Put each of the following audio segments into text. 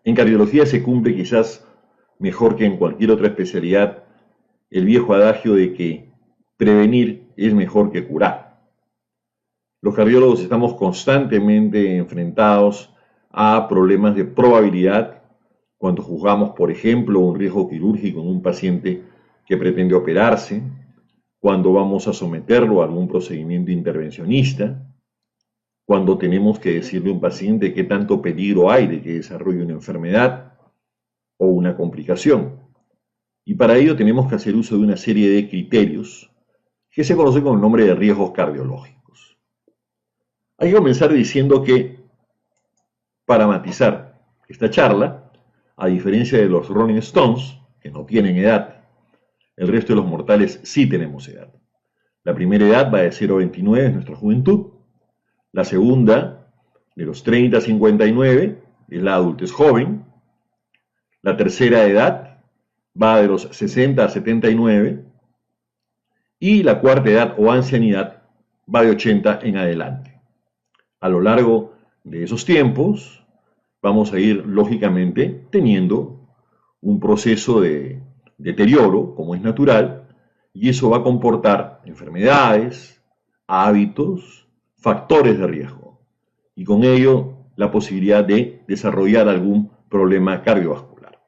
En cardiología se cumple quizás mejor que en cualquier otra especialidad el viejo adagio de que prevenir es mejor que curar. Los cardiólogos estamos constantemente enfrentados a problemas de probabilidad cuando juzgamos, por ejemplo, un riesgo quirúrgico en un paciente que pretende operarse, cuando vamos a someterlo a algún procedimiento intervencionista, cuando tenemos que decirle a un paciente qué tanto peligro hay de que desarrolle una enfermedad o una complicación. Y para ello tenemos que hacer uso de una serie de criterios que se conocen con el nombre de riesgos cardiológicos. Hay que comenzar diciendo que, para matizar esta charla, a diferencia de los Rolling Stones, que no tienen edad, el resto de los mortales sí tenemos edad. La primera edad va de 0 a 29, es nuestra juventud. La segunda, de los 30 a 59, es la adultez joven. La tercera edad va de los 60 a 79. Y la cuarta edad o ancianidad va de 80 en adelante. A lo largo de esos tiempos vamos a ir, lógicamente, teniendo un proceso de deterioro, como es natural, y eso va a comportar enfermedades, hábitos, factores de riesgo, y con ello la posibilidad de desarrollar algún problema cardiovascular.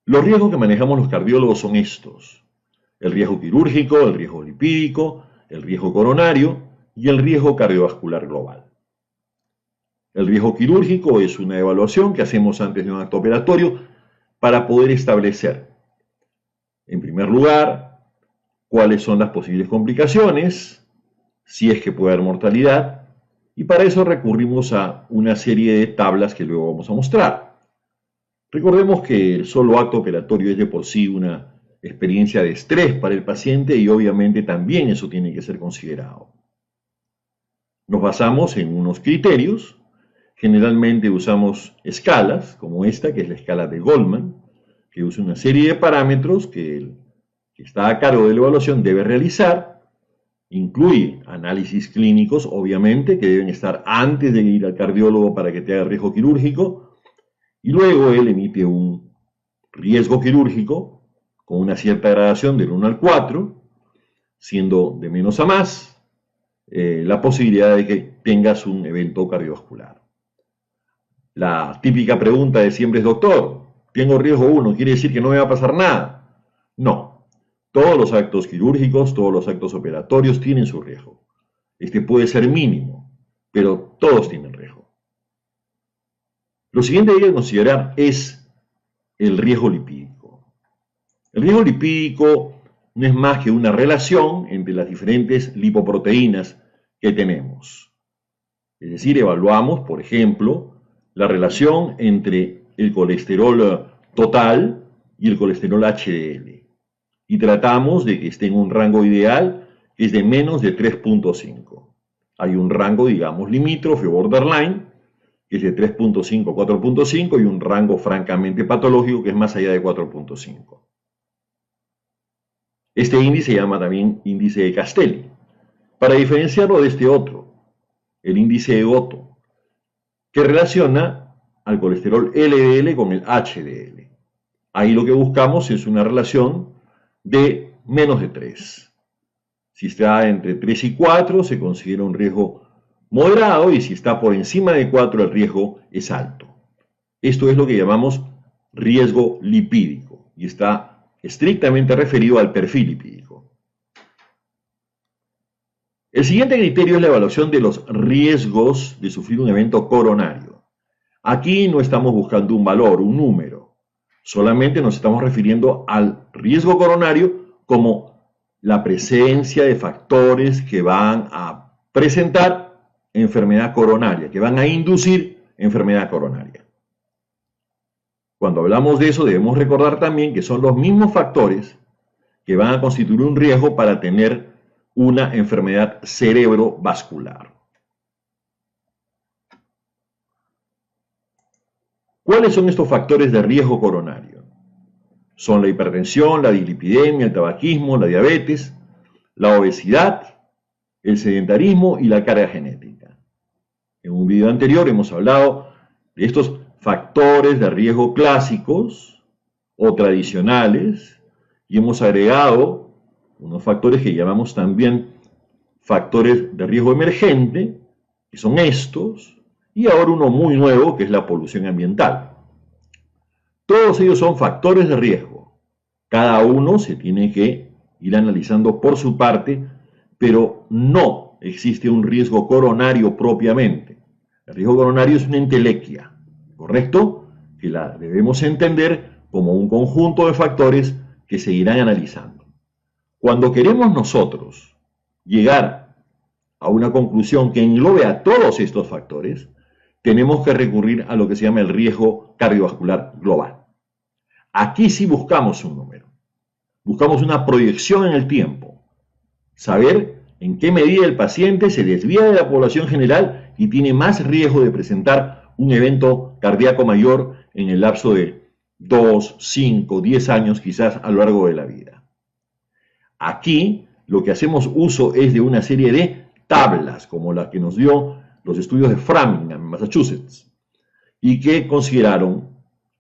Los riesgos que manejamos los cardiólogos son estos: el riesgo quirúrgico, el riesgo lipídico, el riesgo coronario y el riesgo cardiovascular global. El riesgo quirúrgico es una evaluación que hacemos antes de un acto operatorio para poder establecer, en primer lugar, cuáles son las posibles complicaciones, si es que puede haber mortalidad, y para eso recurrimos a una serie de tablas que luego vamos a mostrar. Recordemos que el solo acto operatorio es de por sí una experiencia de estrés para el paciente y obviamente también eso tiene que ser considerado. Nos basamos en unos criterios. Generalmente usamos escalas, como esta, que es la escala de Goldman, que usa una serie de parámetros que el que está a cargo de la evaluación debe realizar. Incluye análisis clínicos, obviamente, que deben estar antes de ir al cardiólogo para que te haga riesgo quirúrgico, y luego él emite un riesgo quirúrgico con una cierta gradación del 1 al 4, siendo de menos a más la posibilidad de que tengas un evento cardiovascular. La típica pregunta de siempre es: doctor, tengo riesgo 1, ¿quiere decir que no me va a pasar nada? No, todos los actos quirúrgicos, todos los actos operatorios tienen su riesgo. Este puede ser mínimo, pero todos tienen riesgo. Lo siguiente que hay que considerar es el riesgo lipídico. El riesgo lipídico no es más que una relación entre las diferentes lipoproteínas que tenemos. Es decir, evaluamos, por ejemplo, la relación entre el colesterol total y el colesterol HDL. Y tratamos de que esté en un rango ideal que es de menos de 3.5. Hay un rango, digamos, limítrofe o borderline, que es de 3.5 a 4.5, y un rango francamente patológico que es más allá de 4.5. Este índice se llama también índice de Castelli, para diferenciarlo de este otro, el índice de Otto, que relaciona al colesterol LDL con el HDL. Ahí lo que buscamos es una relación de menos de 3. Si está entre 3 y 4 se considera un riesgo moderado, y si está por encima de 4 el riesgo es alto. Esto es lo que llamamos riesgo lipídico y está estrictamente referido al perfil lipídico. El siguiente criterio es la evaluación de los riesgos de sufrir un evento coronario. Aquí no estamos buscando un valor, un número, solamente nos estamos refiriendo al riesgo coronario como la presencia de factores que van a presentar enfermedad coronaria, que van a inducir enfermedad coronaria. Cuando hablamos de eso debemos recordar también que son los mismos factores que van a constituir un riesgo para tener una enfermedad cerebrovascular. ¿Cuáles son estos factores de riesgo coronario? Son la hipertensión, la dislipidemia, el tabaquismo, la diabetes, la obesidad, el sedentarismo y la carga genética. En un video anterior hemos hablado de estos factores de riesgo clásicos o tradicionales y hemos agregado unos factores que llamamos también factores de riesgo emergente, que son estos, y ahora uno muy nuevo, que es la polución ambiental. Todos ellos son factores de riesgo. Cada uno se tiene que ir analizando por su parte, pero no existe un riesgo coronario propiamente. El riesgo coronario es una entelequia, ¿correcto? Que la debemos entender como un conjunto de factores que se irán analizando. Cuando queremos nosotros llegar a una conclusión que englobe a todos estos factores, tenemos que recurrir a lo que se llama el riesgo cardiovascular global. Aquí sí buscamos un número, buscamos una proyección en el tiempo, saber en qué medida el paciente se desvía de la población general y tiene más riesgo de presentar un evento cardíaco mayor en el lapso de 2, 5, 10 años quizás a lo largo de la vida. Aquí lo que hacemos uso es de una serie de tablas, como la que nos dio los estudios de Framingham, Massachusetts, y que consideraron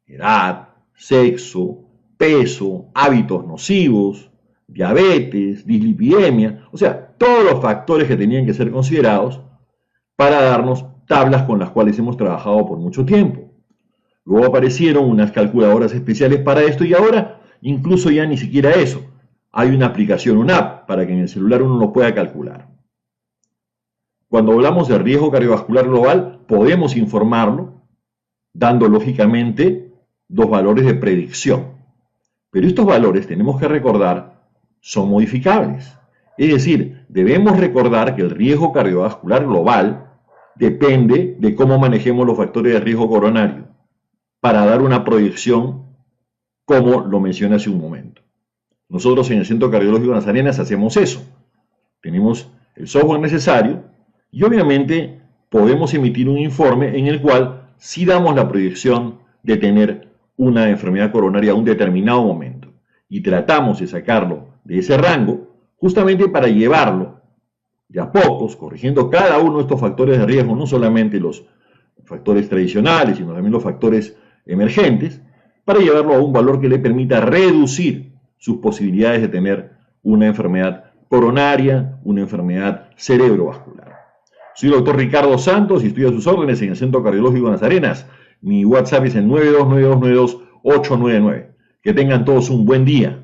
edad, sexo, peso, hábitos nocivos, diabetes, dislipidemia, o sea, todos los factores que tenían que ser considerados para darnos tablas con las cuales hemos trabajado por mucho tiempo. Luego aparecieron unas calculadoras especiales para esto y ahora incluso ya ni siquiera eso. Hay una aplicación, una app, para que en el celular uno lo pueda calcular. Cuando hablamos de riesgo cardiovascular global, podemos informarlo dando lógicamente dos valores de predicción. Pero estos valores, tenemos que recordar, son modificables. Es decir, debemos recordar que el riesgo cardiovascular global depende de cómo manejemos los factores de riesgo coronario para dar una proyección como lo mencioné hace un momento. Nosotros en el Centro Cardiológico Las Arenas hacemos eso. Tenemos el software necesario y obviamente podemos emitir un informe en el cual sí damos la proyección de tener una enfermedad coronaria a un determinado momento y tratamos de sacarlo de ese rango justamente para llevarlo de a pocos, corrigiendo cada uno de estos factores de riesgo, no solamente los factores tradicionales, sino también los factores emergentes, para llevarlo a un valor que le permita reducir sus posibilidades de tener una enfermedad coronaria, una enfermedad cerebrovascular. Soy el doctor Ricardo Santos y estoy a sus órdenes en el Centro Cardiológico de Las Arenas. Mi WhatsApp es el 929292-899. Que tengan todos un buen día.